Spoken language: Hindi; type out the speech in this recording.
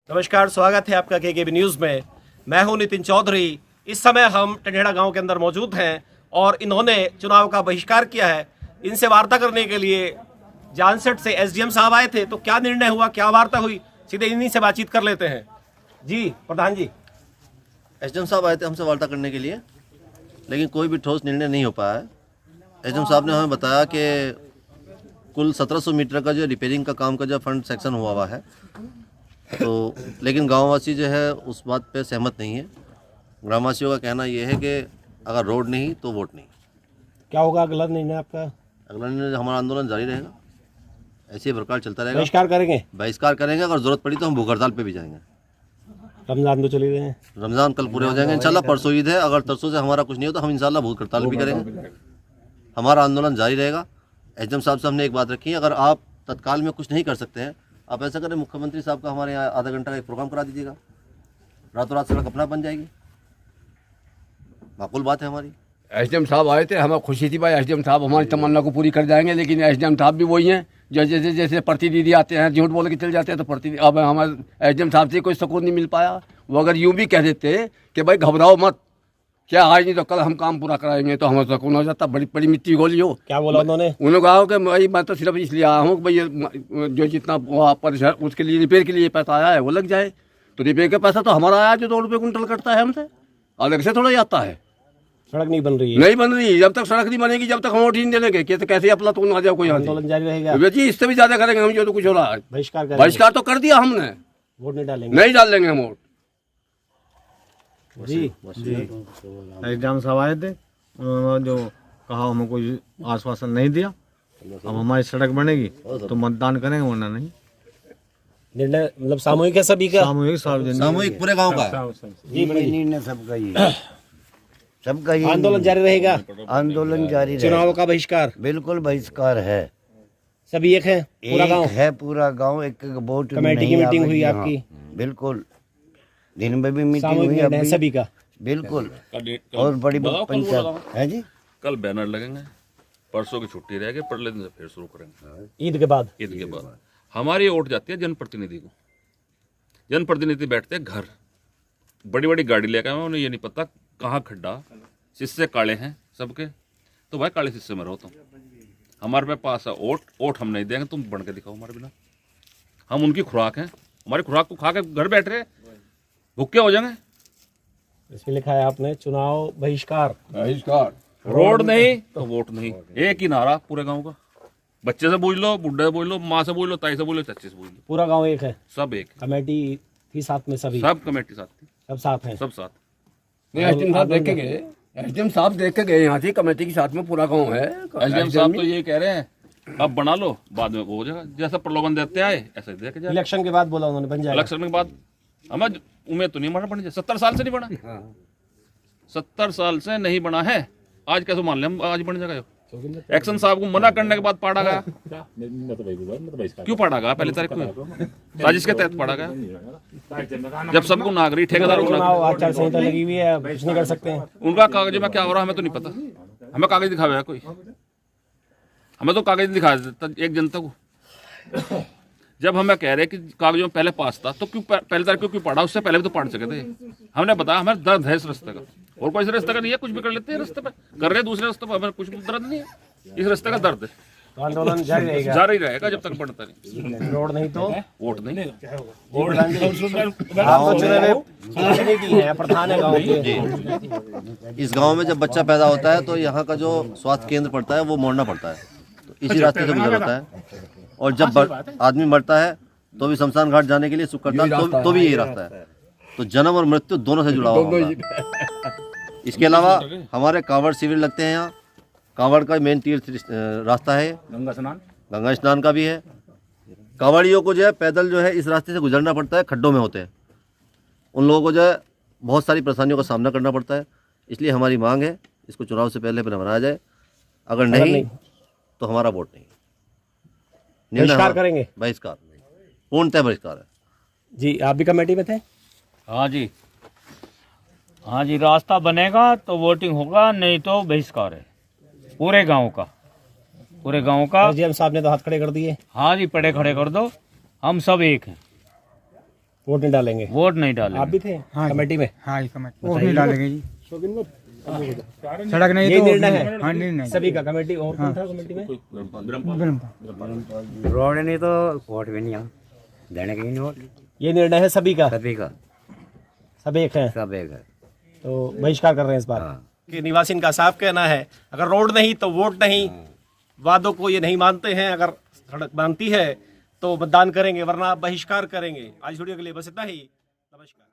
नमस्कार, स्वागत है आपका केकेबी न्यूज़ में। मैं हूं नितिन चौधरी। इस समय हम टंडेड़ा गांव के अंदर मौजूद हैं और इन्होंने चुनाव का बहिष्कार किया है। इनसे वार्ता करने के लिए जानसठ से एसडीएम साहब आए थे, तो क्या निर्णय हुआ, क्या वार्ता हुई, सीधे इन्हीं से बातचीत कर लेते हैं। जी प्रधान जी। एसडीएम साहब आए थे हमसे वार्ता करने के लिए, लेकिन कोई भी ठोस निर्णय नहीं हो पाया है। एसडीएम साहब ने हमें बताया कि कुल 1700 मीटर का जो रिपेयरिंग का काम का जो फंड सेक्शन हुआ है, तो लेकिन गांववासी जो है उस बात पे सहमत नहीं है। ग्रामवासियों का कहना ये है कि अगर रोड नहीं तो वोट नहीं। क्या होगा अगला निर्णय आपका? अगला निर्णय हमारा आंदोलन जारी रहेगा, ऐसे ही बरकरार चलता रहेगा। बहिष्कार करेंगे? बहिष्कार करेंगे, अगर जरूरत पड़ी तो हम भूख हड़ताल पे भी जाएंगे। रमजान तो चले गए हैं। रमज़ान कल पूरे हो जाएंगे इंशाल्लाह। परसों ईद है, अगर तरसों से हमारा कुछ नहीं हो तो हम इंशाल्लाह भूख हड़ताल भी करेंगे। हमारा आंदोलन जारी रहेगा। एसडीएम साहब से हमने एक बात रखी है, अगर आप तत्काल में कुछ नहीं कर सकते हैं, आप ऐसा करें, मुख्यमंत्री साहब का हमारे यहाँ आधा घंटा का एक प्रोग्राम करा दीजिएगा, रातों रात सड़क अपना बन जाएगी। माकूल बात है हमारी। एसडीएम साहब आए थे, हमें खुशी थी भाई एसडीएम साहब हमारी तमन्ना को पूरी कर जाएंगे, लेकिन एसडीएम साहब भी वही हैं जो जैसे जैसे प्रतिनिधि आते हैं झूठ बोल के चल जाते हैं। तो प्रतिनिधि अब हमारे एसडीएम साहब से कोई सुकून नहीं मिल पाया। वो अगर यूँ भी कह देते कि भाई घबराओ मत, क्या आज नहीं तो कल हम काम पूरा कराएंगे, तो हमें सुकून हो जाता। बड़ी बड़ी मिट्टी गोली हो। क्या बोला उन्होंने? उन्होंने कहा कि भाई मैं तो सिर्फ इसलिए आया हूँ कि भाई जो जितना परिसर उसके लिए रिपेयर के लिए पैसा आया है वो लग जाए। तो रिपेयर का पैसा तो हमारा आया जो 2 रुपये कुंटल कटता है हमसे, अलग से थोड़ा जाता है। सड़क नहीं बन रही है? नहीं बन रही। जब तक सड़क नहीं बनेगी जब तक हम वोट ही नहीं देंगे। कैसे कैसे अपना तो आ जाओ कोई। आंदोलन जारी रहेगा जी, इससे भी ज्यादा करेंगे हम। जो तो कुछ हो रहा है बहिष्कार तो कर दिया हमने, वोट नहीं डालेंगे? नहीं डाल देंगे हम वोट। जी एग्जाम साहब आए थे, उन्होंने जो कहा हमें कोई आश्वासन नहीं दिया। अब हमारी सड़क बनेगी तो मतदान करेंगे, वरना नहीं। निर्णय मतलब सामूहिक है सभी का? सामूहिक सार्वजनिक सामूहिक पूरे गांव का है। जी निर्णय सबका ही आंदोलन जारी रहेगा? आंदोलन जारी रहेगा। चुनाव का बहिष्कार बिल्कुल बहिष्कार है। सभी एक है? पूरा गांव है, पूरा गांव एक वोट कमेटी की मीटिंग हुई आपकी? बिल्कुल, दिन में भी मीटिंग सामूहिक हुई निर्णय अभी। सभी का? बिल्कुल। और बड़ी पंचायत है जी। कल बैनर लगेंगे, परसों की छुट्टी रहेगी, पहले दिन से फिर शुरू करेंगे। ईद के बाद? ईद के बाद हमारी वोट जाती है जनप्रतिनिधि को। जनप्रतिनिधि बैठते हैं घर, बड़ी बड़ी गाड़ी लेकर, उन्हें ये नहीं पता कहाँ खड्डा, शीशे काले हैं सबके। तो भाई काले शीशे में रहो तुम, हमारे पास है वोट हम नहीं देंगे, तुम बन के दिखाओ हमारे बिना। हम उनकी खुराक हैं, हमारी खुराक को खा के घर बैठ रहे, भूखे हो जाएंगे। इसमें लिखा है आपने चुनाव बहिष्कार। रोड नहीं तो वोट नहीं, एक ही नारा पूरे गांव का। बच्चे से पूछ लो, बुढ़े से पूछ लो, माँ से पूछ लो, ताई से पूछ लो, चाची से पूछ लो, पूरा गांव एक है? सब एक। कमेटी थी साथ में? सभी सब कमेटी साथ थी, सब साथ हैं? सब साथ। एसडीएम साहब देख के गए, एसडीएम साहब देख के गए यहाँ से, कमेटी के साथ में पूरा गाँव है। एसडीएम साहब तो ये कह रहे हैं अब बना लो, बाद में वो हो जाएगा। जैसा प्रलोभन देते आए ऐसे दे के जाए। इलेक्शन के बाद बोला उन्होंने बन जाएगा। इलेक्शन के बाद हमें उम्मीद तो नहीं बना, बन जाए। 70 साल से नहीं बना, 70 साल से नहीं बना है। आज कैसे मान लें हम आज बन जाएगा? एक्शन साहब को मना करने के बाद पाड़ा गया। क्यों पाड़ा गया? पहली तारीख को साजिश के तहत पाड़ा गया, जब सबको नागरिक ठेकेदार चुनाव आचार संहिता लगी हुई है, कुछ नहीं कर सकते हैं। उनका कागज में क्या हो रहा है हमें तो नहीं पता। हमें कागज दिखावे कोई, हमें तो कागज दिखा देता एक जनता को। जब हमें कह रहे कि कागजों में पहले पास था, तो क्यों पहले तारीख को क्यों पढ़ा? उससे पहले भी तो पढ़ सके थे। हमने बताया हमें दर्द है इस रास्ते का, और कोई इस रास्ते का नहीं है। कुछ भी कर लेते हैं रास्ते पे, कर रहे दूसरे रास्ते पर, हमें कुछ दर्द नहीं है। इस रास्ते का दर्द है, तो आंदोलन जारी रहेगा? जारी रहेगा जब तक बढ़ता नहीं। रोड नहीं तो वोट नहीं। आप तो चुने हुए प्रतिनिधि हैं, प्रधान है गांव के। इस गांव में जब बच्चा पैदा होता है तो यहाँ का जो स्वास्थ्य केंद्र पड़ता है वो मोड़ना पड़ता है, तो इसी रास्ते से गुजर होता है। और जब आदमी मरता है तो भी शमशान घाट जाने के लिए सुख करता है, तो भी यही रास्ता है। तो जन्म और मृत्यु दोनों से जुड़ा हुआ है। इसके अलावा हमारे कांवड़ शिविर लगते हैं यहाँ। कांवड़ का मेन तीर्थ रास्ता है, गंगा स्नान का भी है। कांवड़ियों को जो है पैदल जो है इस रास्ते से गुजरना पड़ता है, खड्डों में होते हैं। उन लोगों को जो है बहुत सारी परेशानियों का सामना करना पड़ता है। इसलिए हमारी मांग है इसको चुनाव से पहले बनाया जाए। अगर नहीं तो हमारा वोट नहीं। बहिष्कार करेंगे? बहिष्कार, पूर्णतः बहिष्कार है। जी आप भी कमेटी में थे? हाँ जी, हाँ जी। रास्ता बनेगा तो वोटिंग होगा, नहीं तो बहिष्कार है पूरे गांव का, पूरे गांव का। एसडीएम साहब ने तो हाथ खड़े कर दिए। हाँ जी, पड़े खड़े कर दो, हम सब एक हैं। वोट नहीं डालेंगे। वोट नहीं डालेंगे। आप भी थे कमेटी में? हाँ जी कमेटी वो नहीं डालेंगे जी। सड़क नहीं ये तो निर्णय है हाँ नहीं सभी का। कमेटी और कौन था कमेटी में? रोड नहीं तो वोट भी नहीं हम देने के नहीं वोट ये निर्णय है सभी का, सभी का सब एक है, सब एक है। तो बहिष्कार कर रहे हैं इस बार कि निवासी का साफ कहना है अगर रोड नहीं तो वोट नहीं, वादों को ये नहीं मानते हैं, अगर सड़क मानती है तो मतदान करेंगे वरना बहिष्कार करेंगे। आज वीडियो के लिए बस इतना ही। नमस्कार।